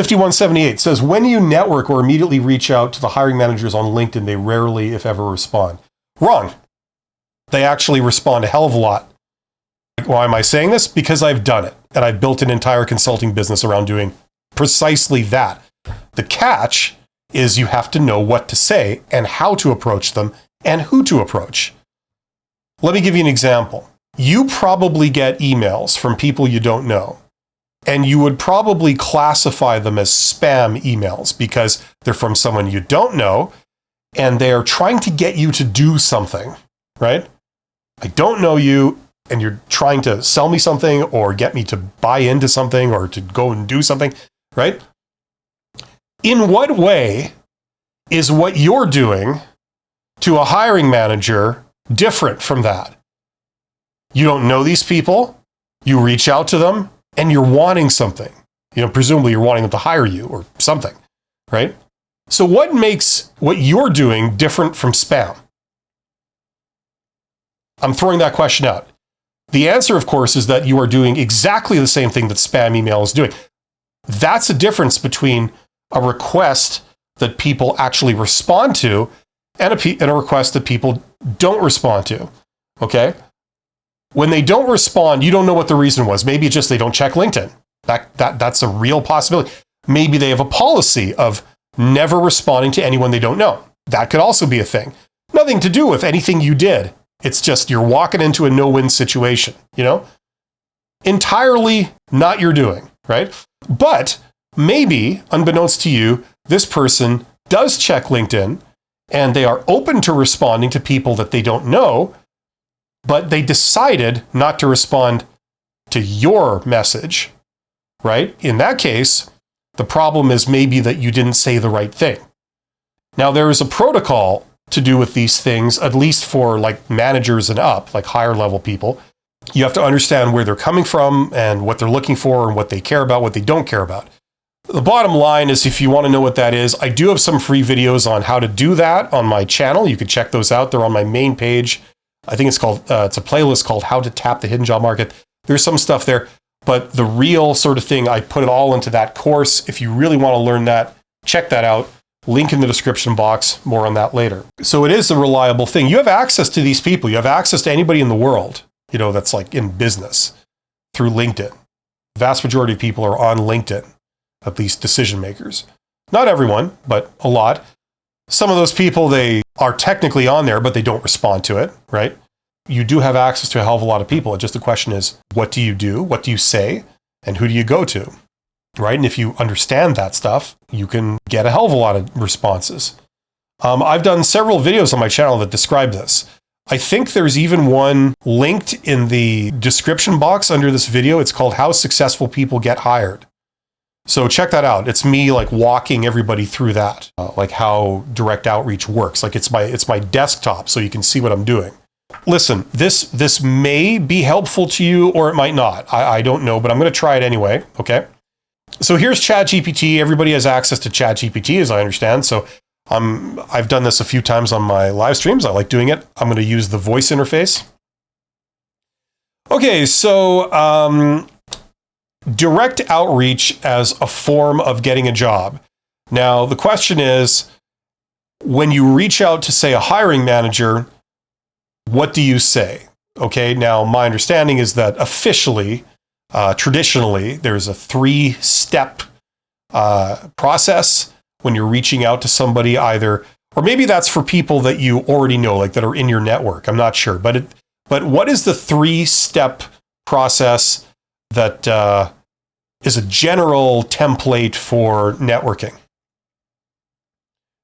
5178 says, when you network or immediately reach out to the hiring managers on LinkedIn, they rarely, if ever, respond. Wrong. They actually respond a hell of a lot. Why am I saying this? Because I've done it, and I've built an entire consulting business around doing precisely that. The catch is you have to know what to say and how to approach them and who to approach. Let me give you an example. You probably get emails from people you don't know, and you would probably classify them as spam emails because they're from someone you don't know, and they're trying to get you to do something, right? I don't know you, and you're trying to sell me something or get me to buy into something or to go and do something, right? In what way is what you're doing to a hiring manager different from that? You don't know these people, you reach out to them, and you're wanting something. Presumably you're wanting them to hire you or something, right? So what makes what you're doing different from spam? I'm throwing that question out. The answer, of course, is that you are doing exactly the same thing that spam email is doing. That's a difference between a request that people actually respond to and a request that people don't respond to, okay? When they don't respond, you don't know what the reason was. Maybe it's just they don't check LinkedIn. That's a real possibility. Maybe they have a policy of never responding to anyone they don't know. That could also be a thing. Nothing to do with anything you did. It's just you're walking into a no-win situation, Entirely not your doing, right? But maybe, unbeknownst to you, this person does check LinkedIn and they are open to responding to people that they don't know, but they decided not to respond to your message, right? In that case, the problem is maybe that you didn't say the right thing. Now, there is a protocol to do with these things, at least for like managers and up, like higher level people. You have to understand where they're coming from and what they're looking for and what they care about, what they don't care about. The bottom line is, if you want to know what that is, I do have some free videos on how to do that on my channel. You can check those out. They're on my main page. I think it's a playlist called How to Tap the Hidden Job Market. There's some stuff there, but the real sort of thing, I put it all into that course. If you really want to learn that, check that out. Link in the description box, more on that later. So it is a reliable thing. You have access to these people. You have access to anybody in the world, that's like in business through LinkedIn. The vast majority of people are on LinkedIn, at least decision makers. Not everyone, but a lot. Some of those people, they are technically on there, but they don't respond to it, right? You do have access to a hell of a lot of people. Just the question is, what do you do? What do you say? And who do you go to? Right? And if you understand that stuff, you can get a hell of a lot of responses. I've done several videos on my channel that describe this. I think there's even one linked in the description box under this video. It's called How Successful People Get Hired. So check that out. It's me like walking everybody through that, like how direct outreach works. Like it's my desktop, so you can see what I'm doing. Listen, this may be helpful to you or it might not. I don't know, but I'm going to try it anyway. Okay. So here's ChatGPT. Everybody has access to ChatGPT, as I understand. So I've done this a few times on my live streams. I like doing it. I'm going to use the voice interface. Okay, so direct outreach as a form of getting a job. Now, the question is, when you reach out to, say, a hiring manager, what do you say? Okay, now my understanding is that officially, traditionally, there's a 3-step process when you're reaching out to somebody, either, or maybe that's for people that you already know, like that are in your network. I'm not sure, but what is the 3-step process that is a general template for networking?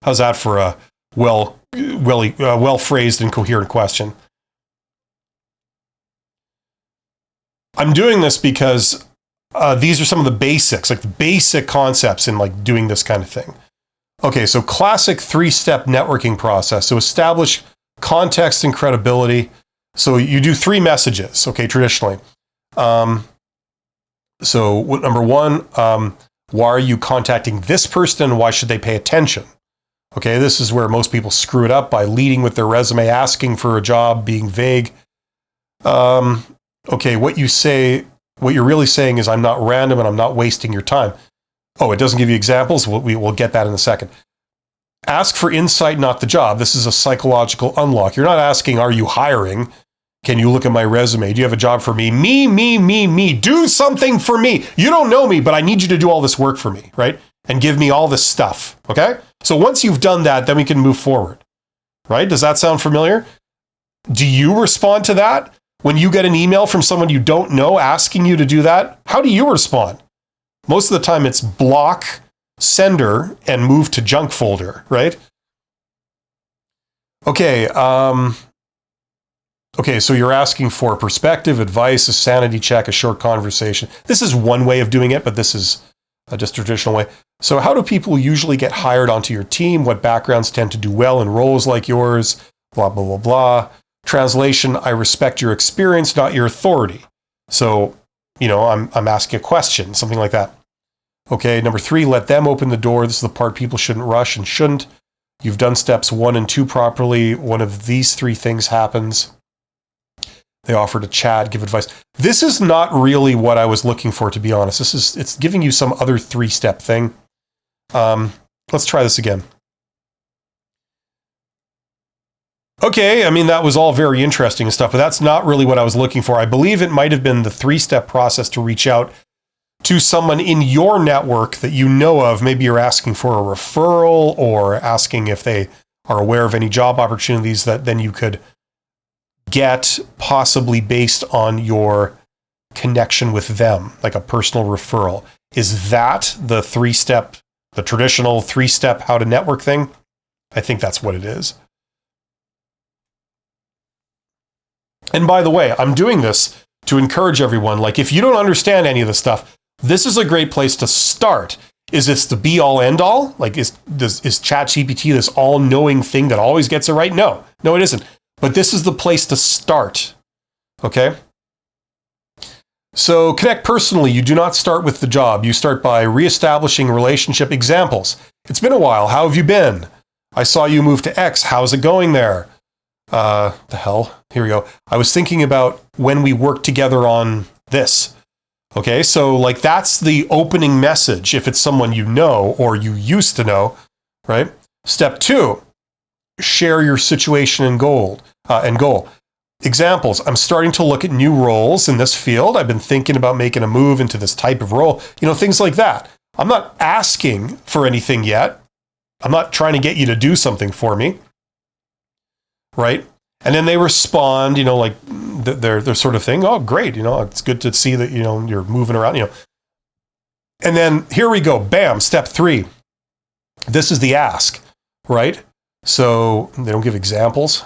How's that for a well phrased and coherent question? I'm doing this because these are some of the basics, like the basic concepts in like doing this kind of thing. Okay, so classic 3-step networking process. So establish context and credibility. So you do 3 messages, okay, traditionally. So number 1, why are you contacting this person and why should they pay attention? Okay, this is where most people screw it up by leading with their resume, asking for a job, being vague. Okay, what you're really saying is, I'm not random and I'm not wasting your time. Oh, it doesn't give you examples? We'll get that in a second. Ask for insight, not the job. This is a psychological unlock. You're not asking, are you hiring? Can you look at my resume? Do you have a job for me? Me. Do something for me. You don't know me, but I need you to do all this work for me, right? And give me all this stuff, okay? So once you've done that, then we can move forward, right? Does that sound familiar? Do you respond to that? When you get an email from someone you don't know asking you to do that, how do you respond? Most of the time it's block, sender, and move to junk folder, right? Okay, so you're asking for perspective, advice, a sanity check, a short conversation. This is one way of doing it, but this is just a traditional way. So how do people usually get hired onto your team? What backgrounds tend to do well in roles like yours? Blah, blah, blah, blah. Translation, I respect your experience, not your authority. So, I'm asking a question, something like that. Okay, number 3, let them open the door. This is the part people shouldn't rush and shouldn't. You've done steps 1 and 2 properly. One of these 3 things happens. They offer to chat, give advice. This is not really what I was looking for, to be honest. It's giving you some other 3-step thing. Let's try this again. Okay, that was all very interesting and stuff, but that's not really what I was looking for. I believe it might have been the 3-step process to reach out to someone in your network that you know of. Maybe you're asking for a referral or asking if they are aware of any job opportunities that then you could get, possibly based on your connection with them, like a personal referral. Is that the traditional 3-step how to network thing? I think that's what it is. And by the way, I'm doing this to encourage everyone. Like, if you don't understand any of this stuff, this is a great place to start. Is this the be all end all? Like, is ChatGPT this all knowing thing that always gets it right? No, it isn't. But this is the place to start. Okay? So connect personally. You do not start with the job. You start by reestablishing relationship examples. It's been a while. How have you been? I saw you move to X. How's it going there? The hell? Here we go. I was thinking about when we worked together on this. Okay, so like that's the opening message if it's someone you know or you used to know, right? Step 2, share your situation and goal. Examples, I'm starting to look at new roles in this field. I've been thinking about making a move into this type of role, things like that. I'm not asking for anything yet. I'm not trying to get you to do something for me, right? And then they respond, like their sort of thing. Oh, great. It's good to see that, you're moving around, And then here we go. Bam. Step 3. This is the ask, right? So they don't give examples.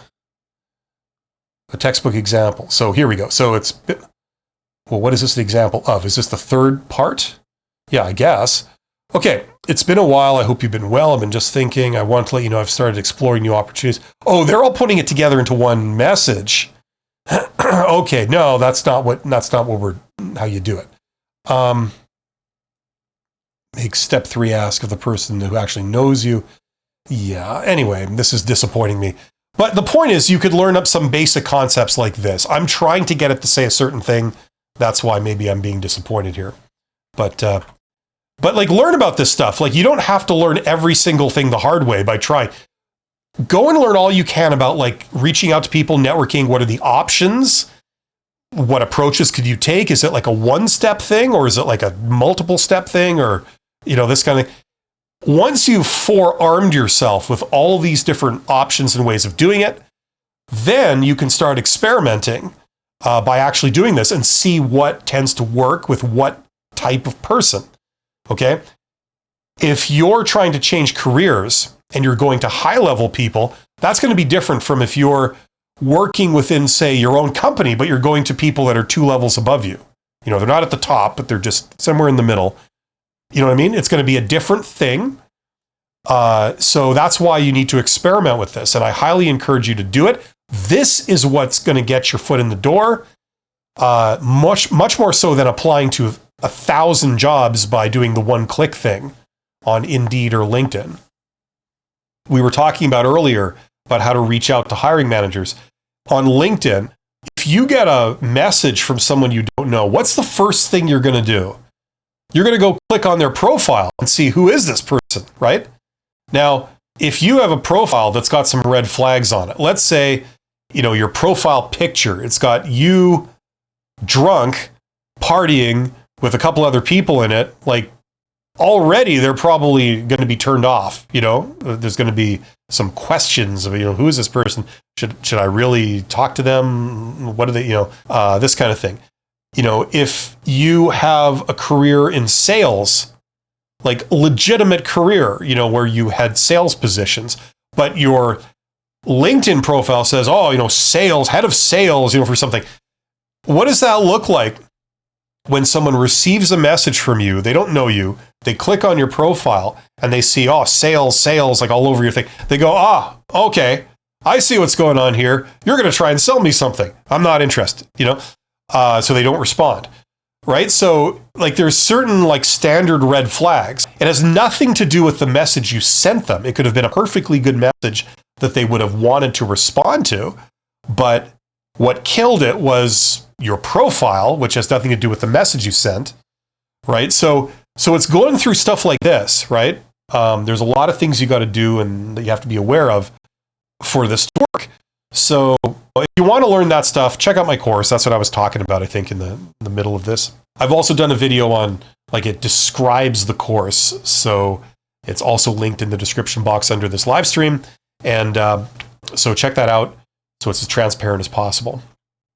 A textbook example. So here we go. So what is this an example of? Is this the 3rd part? Yeah, I guess. Okay. It's been a while. I hope you've been well. I've been just thinking. I want to let you know I've started exploring new opportunities. Oh, they're all putting it together into one message. Okay, no, that's not how you do it. Make step 3 ask of the person who actually knows you. Yeah, anyway, this is disappointing me. But the point is, you could learn up some basic concepts like this. I'm trying to get it to say a certain thing. That's why maybe I'm being disappointed here. But like, learn about this stuff. Like, you don't have to learn every single thing the hard way by trying. Go and learn all you can about like reaching out to people, networking. What are the options? What approaches could you take? Is it like a 1-step thing, or is it like a multiple step thing, or, this kind of thing? Once you've forearmed yourself with all these different options and ways of doing it, then you can start experimenting by actually doing this and see what tends to work with what type of person. Okay? If you're trying to change careers and you're going to high-level people, that's going to be different from if you're working within, say, your own company, but you're going to people that are 2 levels above you. They're not at the top, but they're just somewhere in the middle. You know what I mean? It's going to be a different thing. So that's why you need to experiment with this. And I highly encourage you to do it. This is what's going to get your foot in the door. Much more so than applying to 1,000 jobs by doing the 1-click thing on Indeed or LinkedIn. We were talking about earlier about how to reach out to hiring managers. On LinkedIn, if you get a message from someone you don't know, what's the first thing you're going to do? you're going to go click on their profile and see who is this person, right? Now, if you have a profile that's got some red flags on it, let's say, your profile picture, it's got you drunk, partying with a couple other people in it, like already they're probably going to be turned off. There's going to be some questions of, who is this person? Should I really talk to them? What do they, this kind of thing. If you have a career in sales, like legitimate career, where you had sales positions, but your LinkedIn profile says, sales, head of sales, for something. What does that look like when someone receives a message from you? They don't know you. They click on your profile and they see, sales, like all over your thing. They go, okay, I see what's going on here. You're going to try and sell me something. I'm not interested, so they don't respond. Right? So like there's certain like standard red flags. It has nothing to do with the message you sent them. It could have been a perfectly good message that they would have wanted to respond to. But what killed it was your profile, which has nothing to do with the message you sent. Right? So it's going through stuff like this, right? There's a lot of things you got to do and that you have to be aware of for this to work. So if you want to learn that stuff, check out my course. That's what I was talking about, I think, in the middle of this. I've also done a video on, like, it describes the course. So it's also linked in the description box under this live stream. And so check that out so it's as transparent as possible.